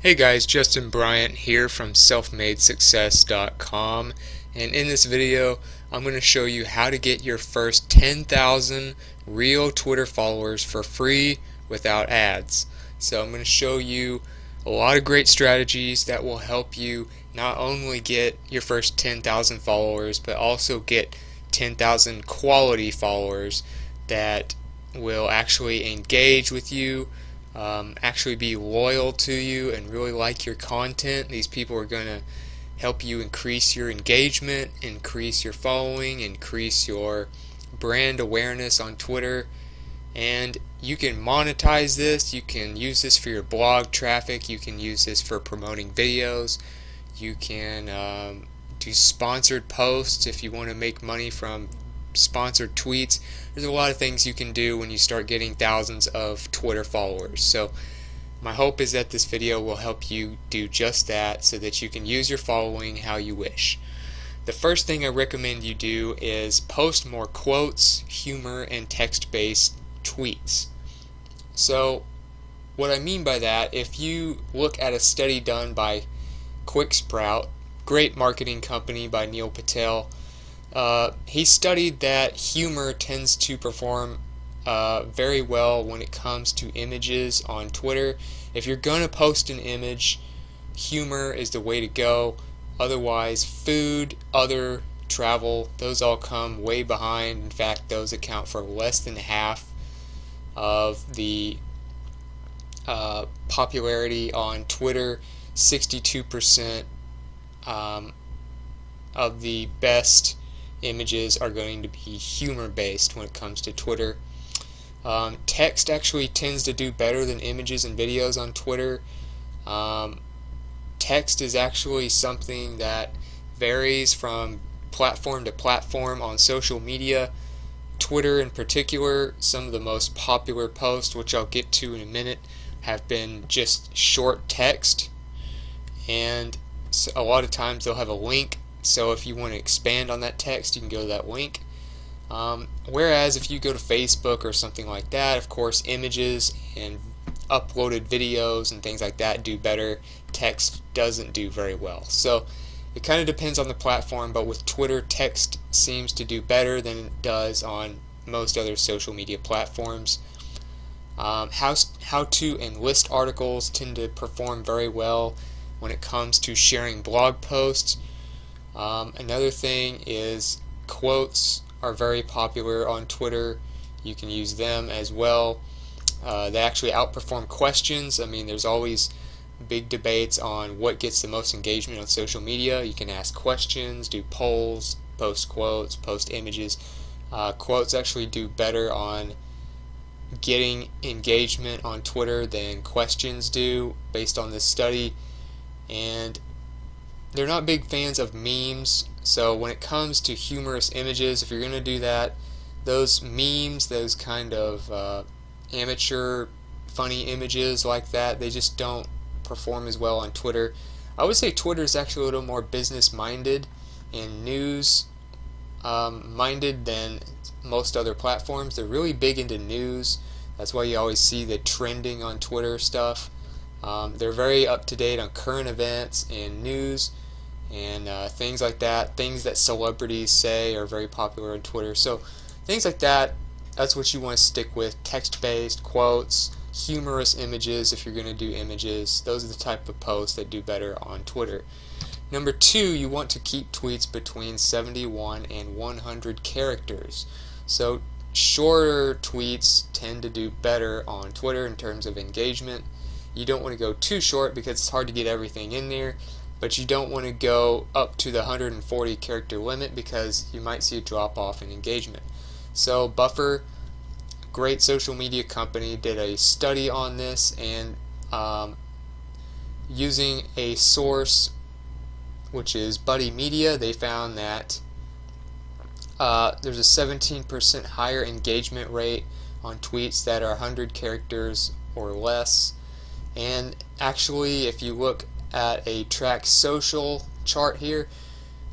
Hey guys, Justin Bryant here from selfmadesuccess.com, and in this video I'm going to show you how to get your first 10,000 real Twitter followers for free without ads. So I'm going to show you a lot of great strategies that will help you not only get your first 10,000 followers but also get 10,000 quality followers that will actually engage with you, actually be loyal to you and really like your content. These people are going to help you increase your engagement, increase your following, increase your brand awareness on Twitter, and you can monetize this. You can use this for your blog traffic, you can use this for promoting videos, you can do sponsored posts if you want to make money from sponsored tweets. There's a lot of things you can do when you start getting thousands of Twitter followers. So my hope is that this video will help you do just that so that you can use your following how you wish. The first thing I recommend you do is post more quotes, humor, and text-based tweets. So what I mean by that, if you look at a study done by QuickSprout, great marketing company by Neil Patel, he studied that humor tends to perform very well when it comes to images on Twitter. If you're going to post an image, humor is the way to go. Otherwise, food, other travel, those all come way behind. In fact, those account for less than half of the popularity on Twitter. 62% of the best images are going to be humor based when it comes to Twitter. Text actually tends to do better than images and videos on Twitter. Text is actually something that varies from platform to platform on social media. Twitter in particular, some of the most popular posts, which I'll get to in a minute, have been just short text, and a lot of times they'll have a link. So if you want to expand on that text, you can go to that link. Whereas if you go to Facebook or something like that, of course, images and uploaded videos and things like that do better. Text doesn't do very well. So it kind of depends on the platform, but with Twitter, text seems to do better than it does on most other social media platforms. How-to and list articles tend to perform very well when it comes to sharing blog posts. Another thing is quotes are very popular on Twitter. You can use them as well. They actually outperform questions. I mean, there's always big debates on what gets the most engagement on social media. You can ask questions, do polls, post quotes, post images. Quotes actually do better on getting engagement on Twitter than questions do, based on this study. And they're not big fans of memes, so when it comes to humorous images, if you're going to do that, those memes, those kind of amateur funny images like that, they just don't perform as well on Twitter. I would say Twitter is actually a little more business minded and news minded than most other platforms. They're really big into news. That's why you always see the trending on Twitter stuff. They're very up to date on current events and news and things like that. Things that celebrities say are very popular on Twitter. So things like that, that's what you want to stick with. Text-based, quotes, humorous images if you're going to do images. Those are the type of posts that do better on Twitter. Number 2, you want to keep tweets between 71 and 100 characters. So shorter tweets tend to do better on Twitter in terms of engagement. You don't want to go too short because it's hard to get everything in there, but you don't want to go up to the 140 character limit because you might see a drop off in engagement. So Buffer, great social media company, did a study on this, and using a source which is Buddy Media, they found that there's a 17% higher engagement rate on tweets that are 100 characters or less. And actually, if you look at a Track Social chart here,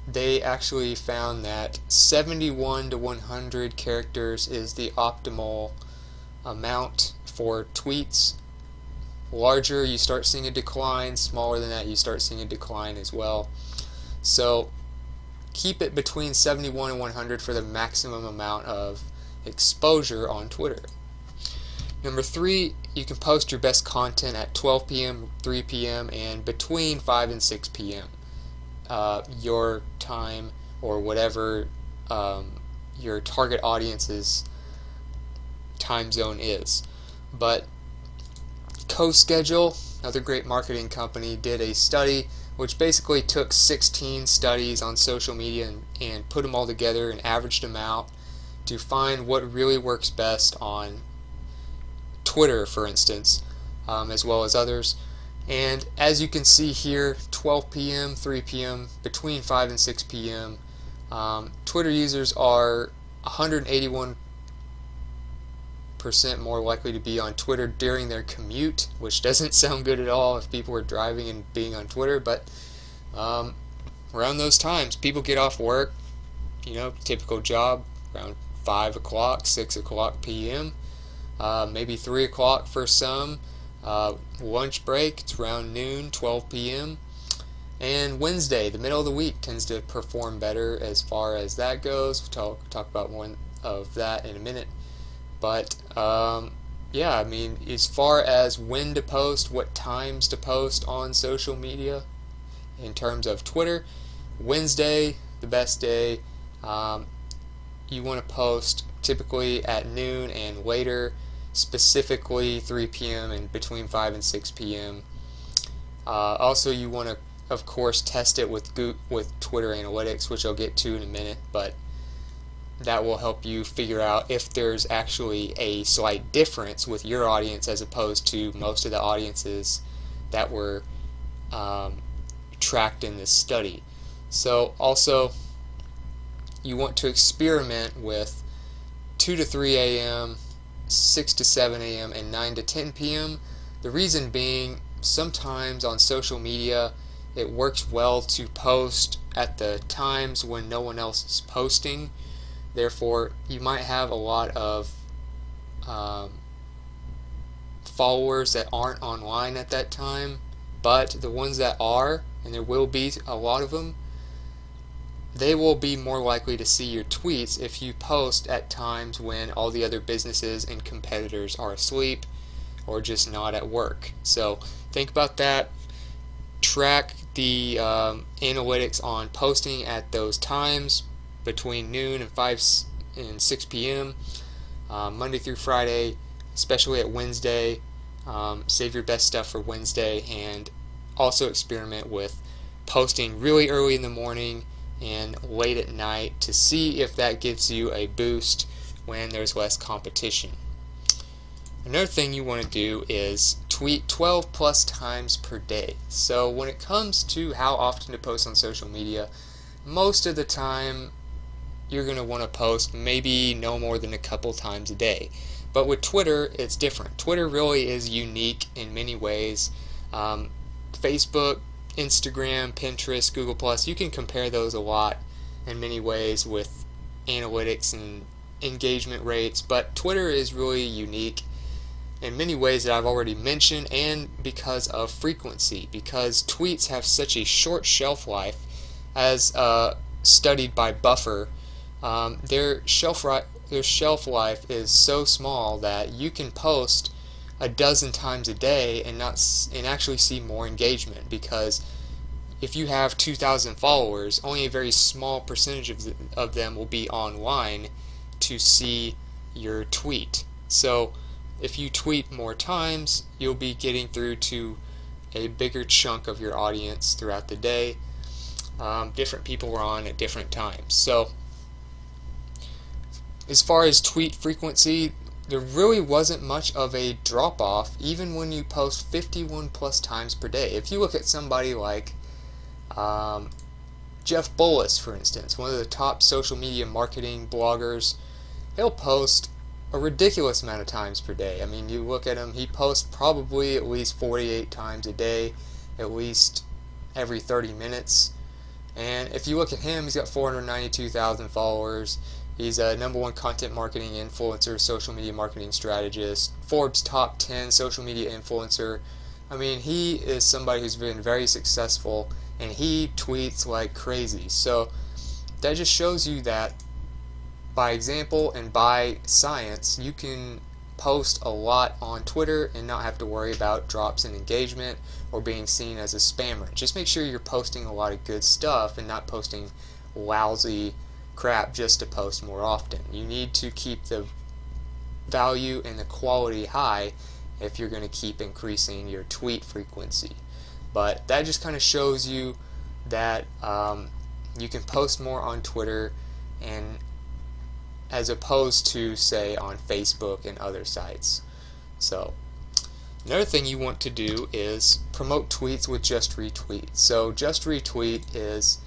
they actually found that 71 to 100 characters is the optimal amount for tweets. larger, you start seeing a decline. Smaller than that, you start seeing a decline as well. So keep it between 71 and 100 for the maximum amount of exposure on Twitter. Number 3, you can post your best content at 12 p.m., 3 p.m., and between 5 and 6 p.m. Your time or whatever your target audience's time zone is. But CoSchedule, another great marketing company, did a study which basically took 16 studies on social media and put them all together and averaged them out to find what really works best on Twitter, for instance, as well as others. And as you can see here, 12 p.m., 3 p.m., between 5 and 6 p.m., Twitter users are 181% more likely to be on Twitter during their commute, which doesn't sound good at all if people are driving and being on Twitter, but around those times, people get off work, typical job, around 5 o'clock, 6 o'clock p.m., maybe 3 o'clock for some. Lunch break, it's around noon, 12 p.m. And Wednesday, the middle of the week, tends to perform better as far as that goes. We'll talk about one of that in a minute. But yeah, I mean, as far as when to post, what times to post on social media, in terms of Twitter, Wednesday, the best day. You want to post typically at noon and later, specifically 3 p.m. and between 5 and 6 p.m. Also, you want to, of course, test it with Twitter Analytics, which I'll get to in a minute, but that will help you figure out if there's actually a slight difference with your audience as opposed to most of the audiences that were tracked in this study. So also, you want to experiment with 2 to 3 a.m., 6 to 7 a.m., and 9 to 10 p.m. The reason being, sometimes on social media it works well to post at the times when no one else is posting. Therefore, you might have a lot of followers that aren't online at that time, but the ones that are, and there will be a lot of them, they will be more likely to see your tweets if you post at times when all the other businesses and competitors are asleep or just not at work. So think about that. Track the analytics on posting at those times between noon and 5 and 6 p.m. Monday through Friday, especially at Wednesday. Save your best stuff for Wednesday, and also experiment with posting really early in the morning and late at night to see if that gives you a boost when there's less competition. Another thing you want to do is tweet 12 plus times per day. So when it comes to how often to post on social media, most of the time you're going to want to post maybe no more than a couple times a day. But with Twitter, it's different. Twitter really is unique in many ways. Facebook, Instagram, Pinterest, Google+, you can compare those a lot in many ways with analytics and engagement rates, but Twitter is really unique in many ways that I've already mentioned, and because of frequency, because tweets have such a short shelf life, as studied by Buffer. Their shelf life is so small that you can post a dozen times a day and actually see more engagement, because if you have 2,000 followers, only a very small percentage of them will be online to see your tweet. So if you tweet more times, you'll be getting through to a bigger chunk of your audience throughout the day. Different people are on at different times. So as far as tweet frequency, there really wasn't much of a drop-off even when you post 51 plus times per day. If you look at somebody like Jeff Bullis, for instance, one of the top social media marketing bloggers, he'll post a ridiculous amount of times per day. I mean, you look at him, he posts probably at least 48 times a day, at least every 30 minutes. And if you look at him, he's got 492,000 followers. He's a #1 content marketing influencer, social media marketing strategist, Forbes top 10 social media influencer, I mean, he is somebody who's been very successful, and he tweets like crazy. So that just shows you that by example and by science, you can post a lot on Twitter and not have to worry about drops in engagement or being seen as a spammer. Just make sure you're posting a lot of good stuff and not posting lousy crap just to post more often. You need to keep the value and the quality high if you're going to keep increasing your tweet frequency. But that just kind of shows you that you can post more on Twitter and as opposed to, say, on Facebook and other sites. So another thing you want to do is promote tweets with Just Retweet. So Just Retweet is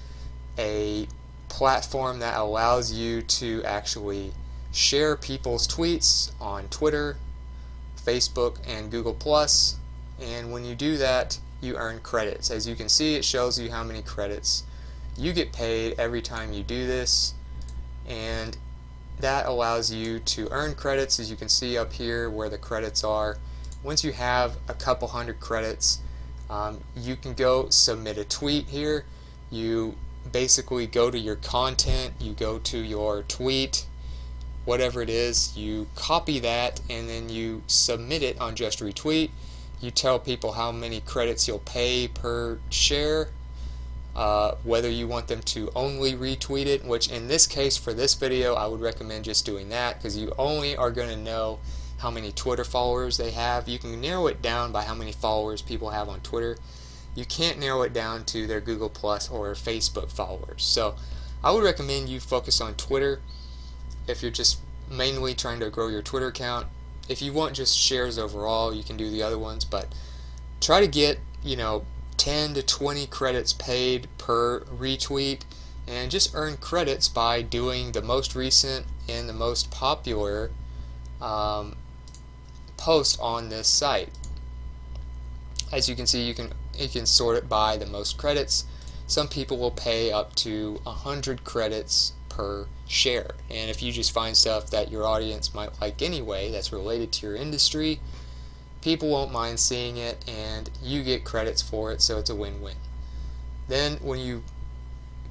a platform that allows you to actually share people's tweets on Twitter, Facebook, and Google+. And when you do that, you earn credits. As you can see, it shows you how many credits you get paid every time you do this, and that allows you to earn credits, as you can see up here where the credits are. Once you have a couple hundred credits, you can go submit a tweet here. You basically go to your content, you go to your tweet, whatever it is, you copy that and then you submit it on Just Retweet. You tell people how many credits you'll pay per share, whether you want them to only retweet it, which in this case for this video I would recommend just doing that, because you only are going to know how many Twitter followers they have. You can narrow it down by how many followers people have on Twitter. You can't narrow it down to their Google Plus or Facebook followers. So I would recommend you focus on Twitter if you're just mainly trying to grow your Twitter account. If you want just shares overall, you can do the other ones, but try to get 10 to 20 credits paid per retweet, and just earn credits by doing the most recent and the most popular post on this site. As you can see, you can sort it by the most credits. Some people will pay up to 100 credits per share, and if you just find stuff that your audience might like anyway that's related to your industry, people won't mind seeing it and you get credits for it, so it's a win-win. Then when you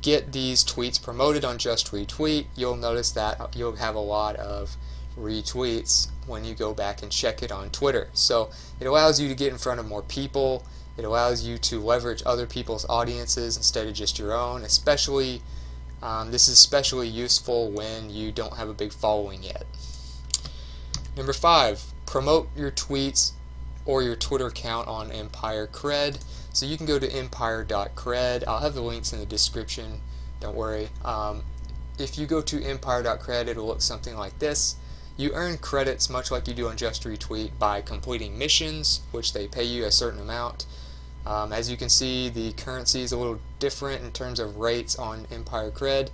get these tweets promoted on Just Retweet, you'll notice that you'll have a lot of retweets when you go back and check it on Twitter. So it allows you to get in front of more people. It allows you to leverage other people's audiences instead of just your own. Especially, this is especially useful when you don't have a big following yet. Number 5, promote your tweets or your Twitter account on Empire Cred. So you can go to empire.cred. I'll have the links in the description, don't worry. If you go to empire.cred, it'll look something like this. You earn credits much like you do on Just Retweet by completing missions, which they pay you a certain amount. As you can see, the currency is a little different in terms of rates on Empire Cred.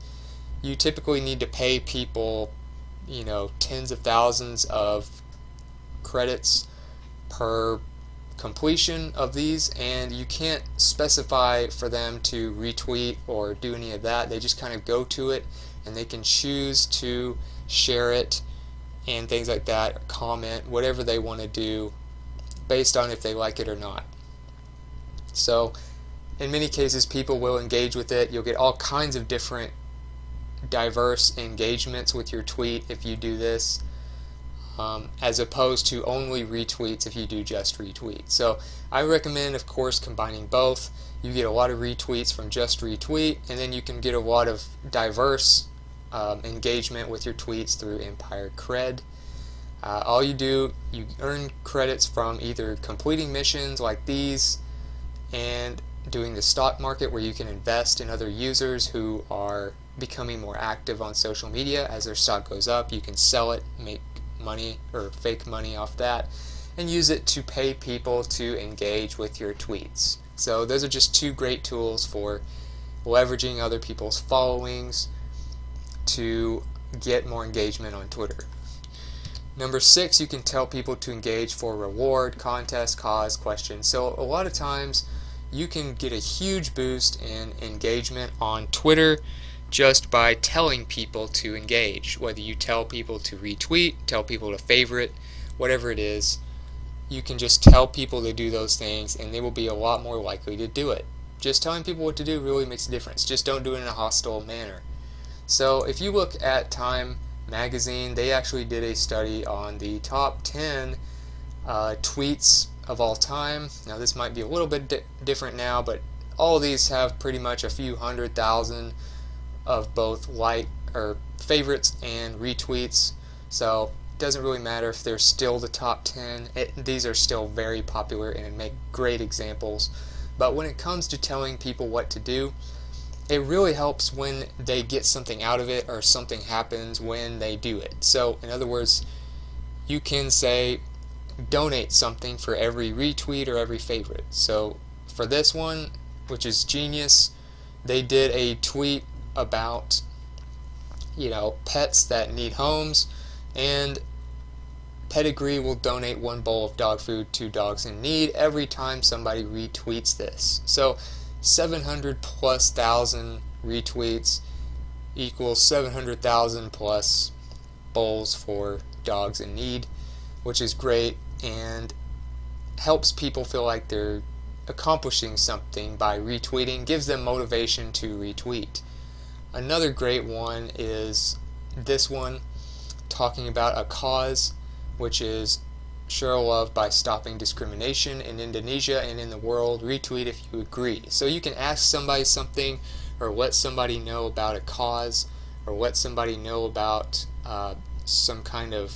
You typically need to pay people, tens of thousands of credits per completion of these, and you can't specify for them to retweet or do any of that. They just kind of go to it and they can choose to share it and things like that, or comment, whatever they want to do based on if they like it or not. So in many cases people will engage with it. You'll get all kinds of different diverse engagements with your tweet if you do this, as opposed to only retweets if you do Just Retweet. So I recommend, of course, combining both. You get a lot of retweets from Just Retweet, and then you can get a lot of diverse engagement with your tweets through Empire Cred. All you do, you earn credits from either completing missions like these and doing the stock market, where you can invest in other users who are becoming more active on social media. As their stock goes up, you can sell it, make money or fake money off that, and use it to pay people to engage with your tweets. So those are just 2 great tools for leveraging other people's followings to get more engagement on Twitter. Number 6, you can tell people to engage for reward, contest, cause, question. So a lot of times you can get a huge boost in engagement on Twitter just by telling people to engage. Whether you tell people to retweet, tell people to favorite, whatever it is, you can just tell people to do those things and they will be a lot more likely to do it. Just telling people what to do really makes a difference. Just don't do it in a hostile manner. So if you look at Time magazine, they actually did a study on the top 10 tweets of all time. Now this might be a little bit different now, but all of these have pretty much a few 100,000 of both like or favorites and retweets. So it doesn't really matter if they're still the top 10. These are still very popular and make great examples. But when it comes to telling people what to do, it really helps when they get something out of it or something happens when they do it. So in other words, you can say donate something for every retweet or every favorite. So for this one, which is genius, they did a tweet about, you know, pets that need homes, and Pedigree will donate 1 bowl of dog food to dogs in need every time somebody retweets this. So 700 plus thousand retweets equals 700,000 plus bowls for dogs in need, which is great and helps people feel like they're accomplishing something by retweeting, gives them motivation to retweet. Another great one is this one, talking about a cause, which is share love by stopping discrimination in Indonesia and in the world. Retweet if you agree. So you can ask somebody something, or let somebody know about a cause, or let somebody know about some kind of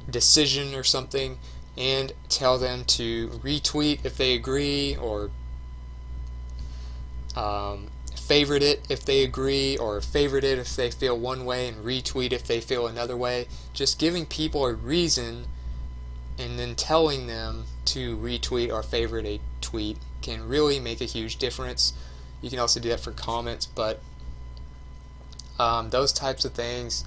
decision or something, and tell them to retweet if they agree, or favorite it if they agree, or favorite it if they feel one way and retweet if they feel another way. Just giving people a reason and then telling them to retweet or favorite a tweet can really make a huge difference. You can also do that for comments, but those types of things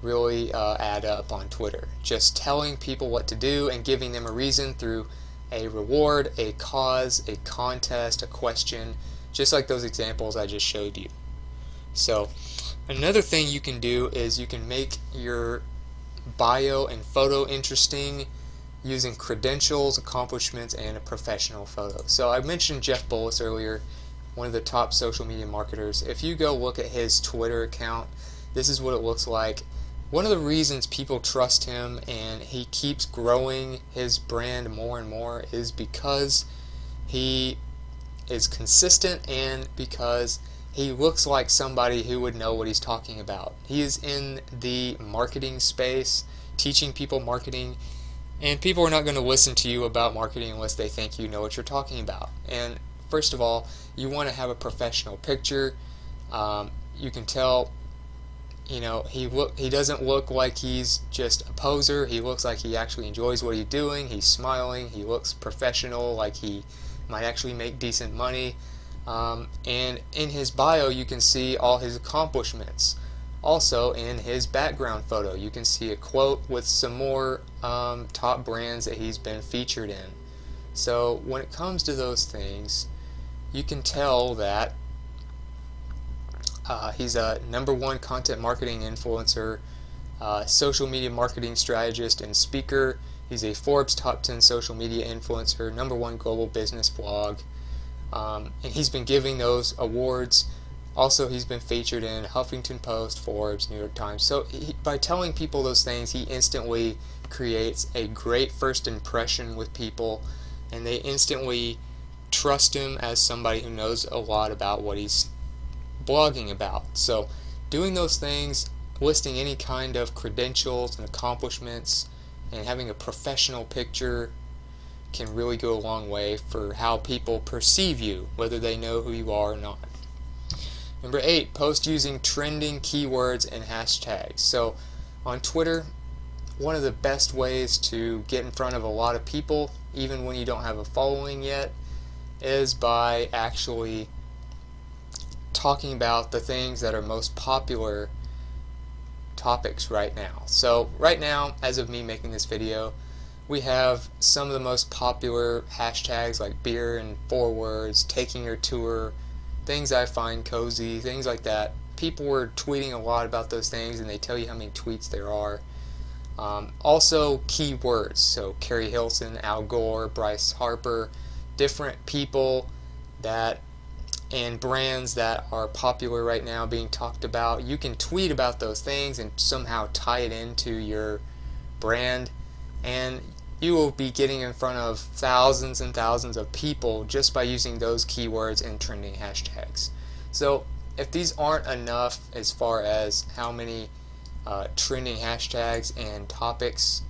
really add up on Twitter. Just telling people what to do and giving them a reason through a reward, a cause, a contest, a question, just like those examples I just showed you. So another thing you can do is you can make your bio and photo interesting using credentials, accomplishments, and a professional photo. So I mentioned Jeff Bullis earlier, one of the top social media marketers. If you go look at his Twitter account, this is what it looks like. One of the reasons people trust him and he keeps growing his brand more and more is because he is consistent and because he looks like somebody who would know what he's talking about. He is in the marketing space, teaching people marketing, and people are not going to listen to you about marketing unless they think you know what you're talking about. And first of all, you want to have a professional picture. You can tell, you know, he doesn't look like he's just a poser. He looks like he actually enjoys what he's doing. He's smiling. He looks professional, like he might actually make decent money. And in his bio you can see all his accomplishments. Also in his background photo you can see a quote with some more top brands that he's been featured in. So when it comes to those things, you can tell that he's a #1 content marketing influencer, social media marketing strategist and speaker. He's a Forbes top 10 social media influencer, #1 global business blog, and he's been giving those awards. Also, he's been featured in Huffington Post, Forbes, New York Times. So by telling people those things, he instantly creates a great first impression with people, and they instantly trust him as somebody who knows a lot about what he's blogging about. So doing those things, listing any kind of credentials and accomplishments, and having a professional picture can really go a long way for how people perceive you, whether they know who you are or not. Number 8, post using trending keywords and hashtags. So on Twitter, one of the best ways to get in front of a lot of people, even when you don't have a following yet, is by actually talking about the things that are most popular topics right now. So right now, as of me making this video, we have some of the most popular hashtags like beer and 4 words, taking your tour, things I find cozy, things like that. People were tweeting a lot about those things, and they tell you how many tweets there are. Also keywords, so Carrie Hilson, Al Gore, Bryce Harper, different people that and brands that are popular right now being talked about. You can tweet about those things and somehow tie it into your brand, and you will be getting in front of thousands and thousands of people just by using those keywords and trending hashtags. So if these aren't enough as far as how many trending hashtags and topics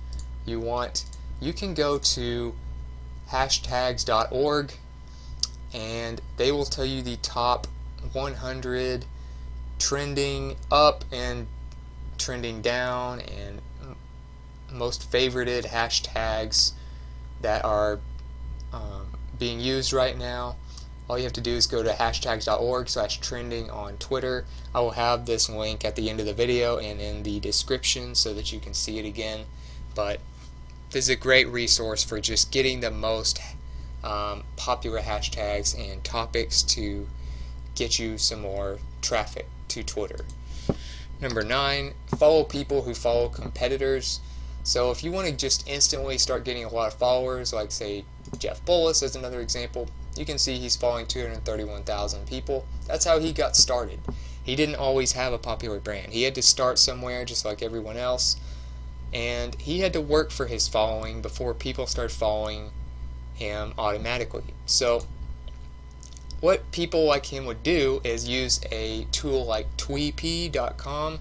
you want, you can go to hashtags.org and they will tell you the top 100 trending up and trending down and most favorited hashtags that are being used right now. All you have to do is go to hashtags.org/trending on Twitter. I will have this link at the end of the video and in the description so that you can see it again. But this is a great resource for just getting the most popular hashtags and topics to get you some more traffic to Twitter. Number 9, follow people who follow competitors. So if you want to just instantly start getting a lot of followers, like say Jeff Bullis as another example, you can see he's following 231,000 people. That's how he got started. He didn't always have a popular brand. He had to start somewhere just like everyone else, and he had to work for his following before people started following him automatically. So what people like him would do is use a tool like tweep.com.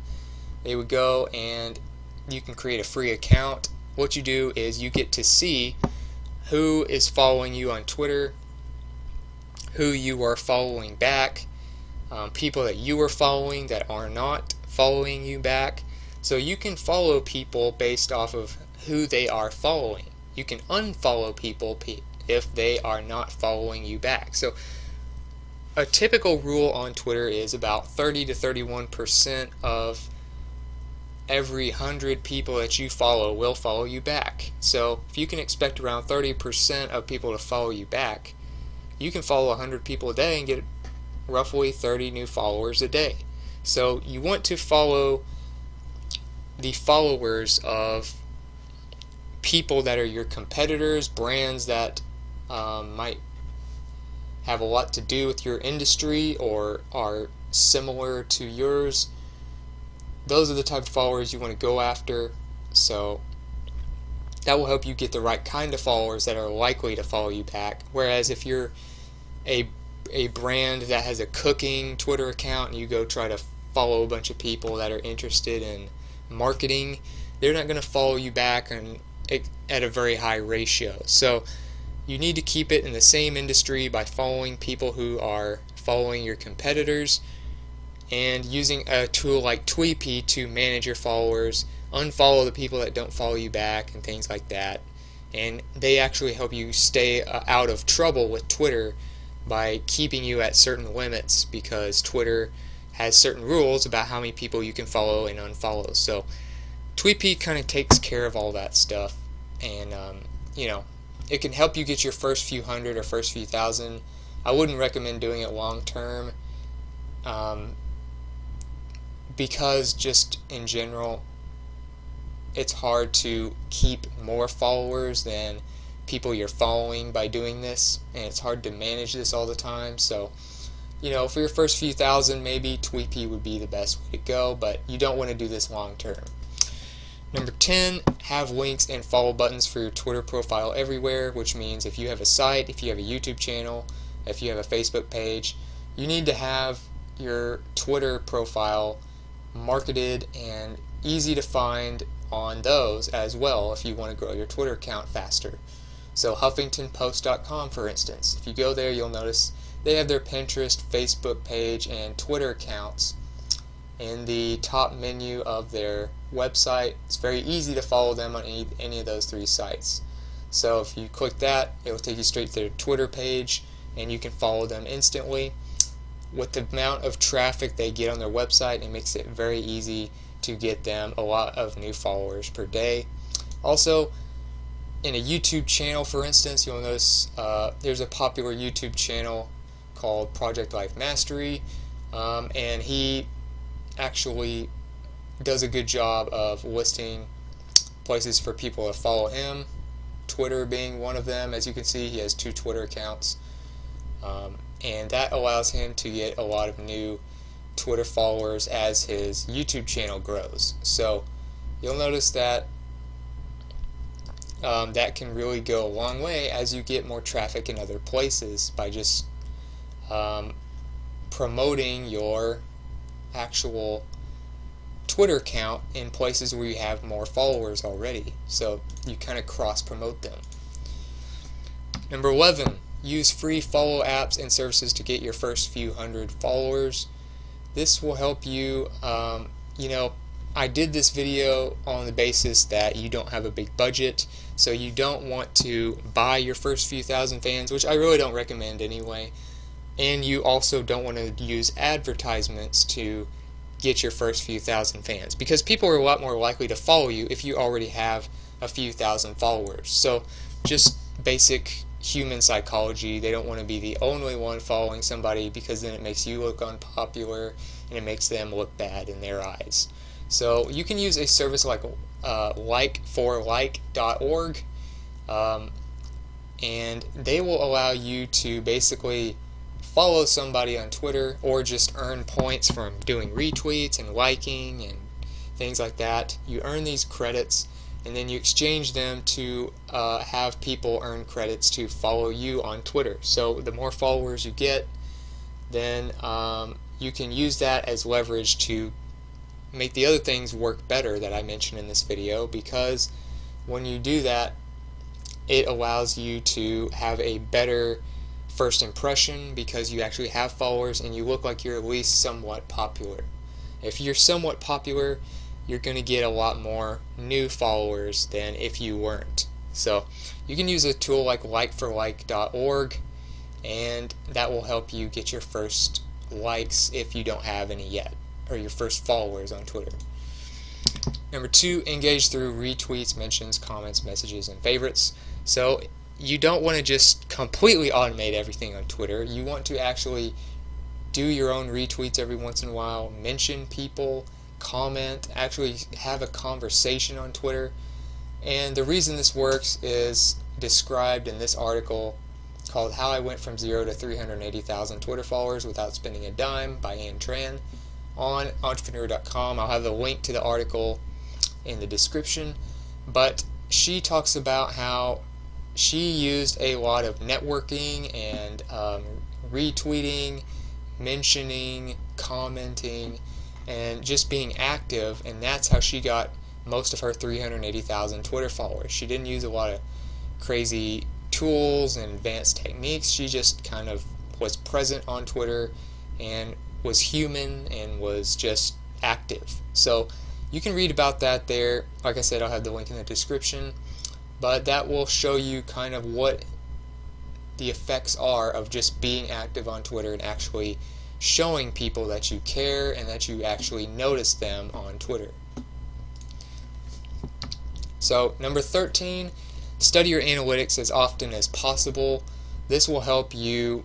They would go and you can create a free account. What you do is you get to see who is following you on Twitter, who you are following back, people that you are following that are not following you back. So you can follow people based off of who they are following. You can unfollow people if they are not following you back. So a typical rule on Twitter is about 30 to 31% of every 100 people that you follow will follow you back. So if you can expect around 30% of people to follow you back, you can follow 100 people a day and get roughly 30 new followers a day. So you want to follow the followers of people that are your competitors, brands that might have a lot to do with your industry or are similar to yours. Those are the type of followers you want to go after. So that will help you get the right kind of followers that are likely to follow you back. Whereas if you're a brand that has a cooking Twitter account and you go try to follow a bunch of people that are interested in marketing, they're not going to follow you back at a very high ratio. So you need to keep it in the same industry by following people who are following your competitors and using a tool like Tweepy to manage your followers, unfollow the people that don't follow you back and things like that. And they actually help you stay out of trouble with Twitter by keeping you at certain limits, because Twitter has certain rules about how many people you can follow and unfollow. So Tweepy kind of takes care of all that stuff, and it can help you get your first few hundred or first few thousand. I wouldn't recommend doing it long term, because just in general it's hard to keep more followers than people you're following by doing this, and it's hard to manage this all the time. So for your first few thousand, maybe Tweepy would be the best way to go, but you don't want to do this long term. Number 10, have links and follow buttons for your Twitter profile everywhere, which means if you have a site, if you have a YouTube channel, if you have a Facebook page, you need to have your Twitter profile marketed and easy to find on those as well if you want to grow your Twitter account faster. So HuffingtonPost.com, for instance, if you go there, you'll notice they have their Pinterest, Facebook page, and Twitter accounts in the top menu of their website. It's very easy to follow them on any of those three sites. So if you click that, it will take you straight to their Twitter page, and you can follow them instantly. With the amount of traffic they get on their website, it makes it very easy to get them a lot of new followers per day. Also, in a YouTube channel, for instance, you'll notice there's a popular YouTube channel called Project Life Mastery, and he actually does a good job of listing places for people to follow him, Twitter being one of them. As you can see, he has 2 Twitter accounts, and that allows him to get a lot of new Twitter followers as his YouTube channel grows. So you'll notice that that can really go a long way as you get more traffic in other places by just promoting your actual Twitter account in places where you have more followers already. So you kind of cross promote them. Number 11, use free follow apps and services to get your first few hundred followers. This will help you. I did this video on the basis that you don't have a big budget, so you don't want to buy your first few thousand fans, which I really don't recommend anyway. And you also don't want to use advertisements to get your first few thousand fans, because people are a lot more likely to follow you if you already have a few thousand followers. So just basic human psychology, they don't want to be the only one following somebody, because then it makes you look unpopular and it makes them look bad in their eyes. So you can use a service like likeforlike.org, and they will allow you to basically follow somebody on Twitter or just earn points from doing retweets and liking and things like that. You earn these credits and then you exchange them to have people earn credits to follow you on Twitter. So the more followers you get, then you can use that as leverage to make the other things work better that I mentioned in this video, because when you do that, it allows you to have a better first impression because you actually have followers and you look like you're at least somewhat popular. If you're somewhat popular, you're going to get a lot more new followers than if you weren't. So you can use a tool like likeforlike.org, and that will help you get your first likes if you don't have any yet, or your first followers on Twitter. Number 2, engage through retweets, mentions, comments, messages, and favorites. So you don't want to just completely automate everything on Twitter. You want to actually do your own retweets every once in a while, mention people, comment, actually have a conversation on Twitter. And the reason this works is described in this article called How I Went from 0 to 380,000 Twitter Followers Without Spending a Dime by Ann Tran on entrepreneur.com. I'll have the link to the article in the description. But she talks about how she used a lot of networking and retweeting, mentioning, commenting, and just being active, and that's how she got most of her 380,000 Twitter followers. She didn't use a lot of crazy tools and advanced techniques. She just kind of was present on Twitter and was human and was just active. So you can read about that there. Like I said, I'll have the link in the description, but that will show you kind of what the effects are of just being active on Twitter and actually showing people that you care and that you actually notice them on Twitter. So number 13, study your analytics as often as possible. This will help you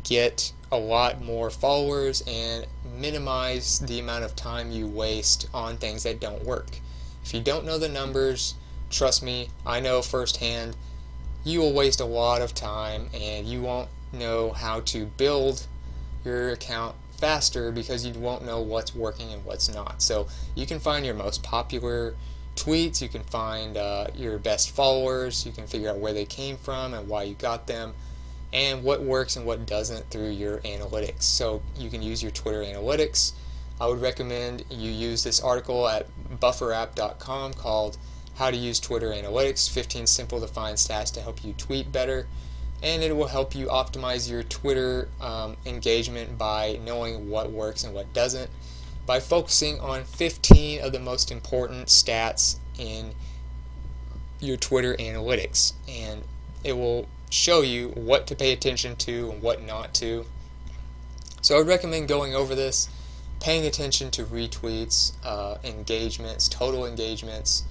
get a lot more followers and minimize the amount of time you waste on things that don't work. If you don't know the numbers, trust me, I know firsthand, you will waste a lot of time and you won't know how to build your account faster because you won't know what's working and what's not. So you can find your most popular tweets, you can find your best followers, you can figure out where they came from and why you got them, and what works and what doesn't through your analytics. So you can use your Twitter analytics. I would recommend you use this article at bufferapp.com called How to Use Twitter Analytics, 15 Simple to Find Stats to Help You Tweet Better. And it will help you optimize your Twitter engagement by knowing what works and what doesn't, by focusing on 15 of the most important stats in your Twitter analytics. And it will show you what to pay attention to and what not to. So I would recommend going over this, paying attention to retweets, engagements, total engagements,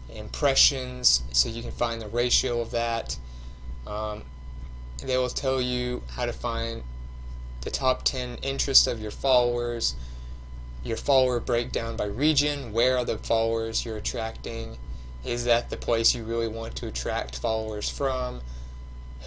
impressions, so you can find the ratio of that. They will tell you how to find the top 10 interests of your followers, your follower breakdown by region, where are the followers you're attracting, Is that the place you really want to attract followers from?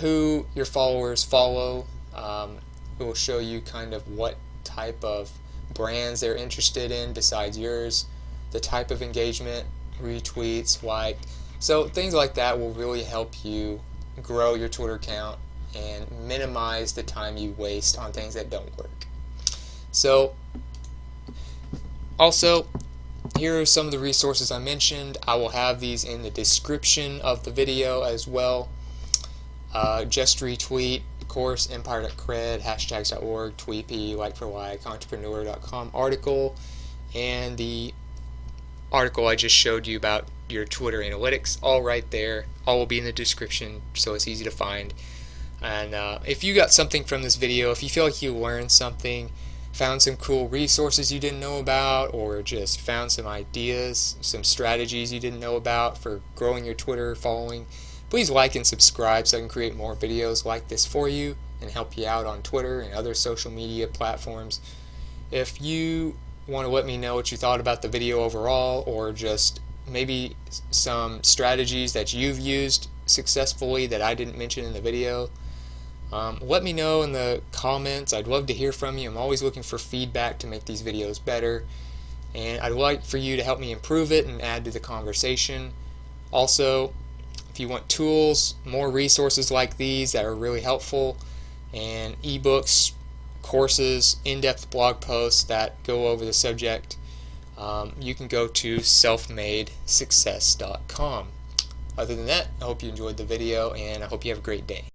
Who your followers follow? It will show you kind of what type of brands they're interested in besides yours, the type of engagement, retweets, like. So things like that will really help you grow your Twitter account and minimize the time you waste on things that don't work. So also, here are some of the resources I mentioned. I will have these in the description of the video as well. Just retweet, of course, empire.cred, hashtags.org, tweepy, like for like, entrepreneur.com article, and the article I just showed you about your Twitter analytics, all right there. All will be in the description, so it's easy to find. And if you got something from this video, if you feel like you learned something, found some cool resources you didn't know about, or just found some ideas, some strategies you didn't know about for growing your Twitter following, please like and subscribe so I can create more videos like this for you and help you out on Twitter and other social media platforms. If you want to let me know what you thought about the video overall, or just maybe some strategies that you've used successfully that I didn't mention in the video, let me know in the comments. I'd love to hear from you. I'm always looking for feedback to make these videos better, and I'd like for you to help me improve it and add to the conversation. Also, if you want tools, more resources like these that are really helpful, and ebooks, courses, in-depth blog posts that go over the subject, you can go to selfmadesuccess.com. Other than that, I hope you enjoyed the video, and I hope you have a great day.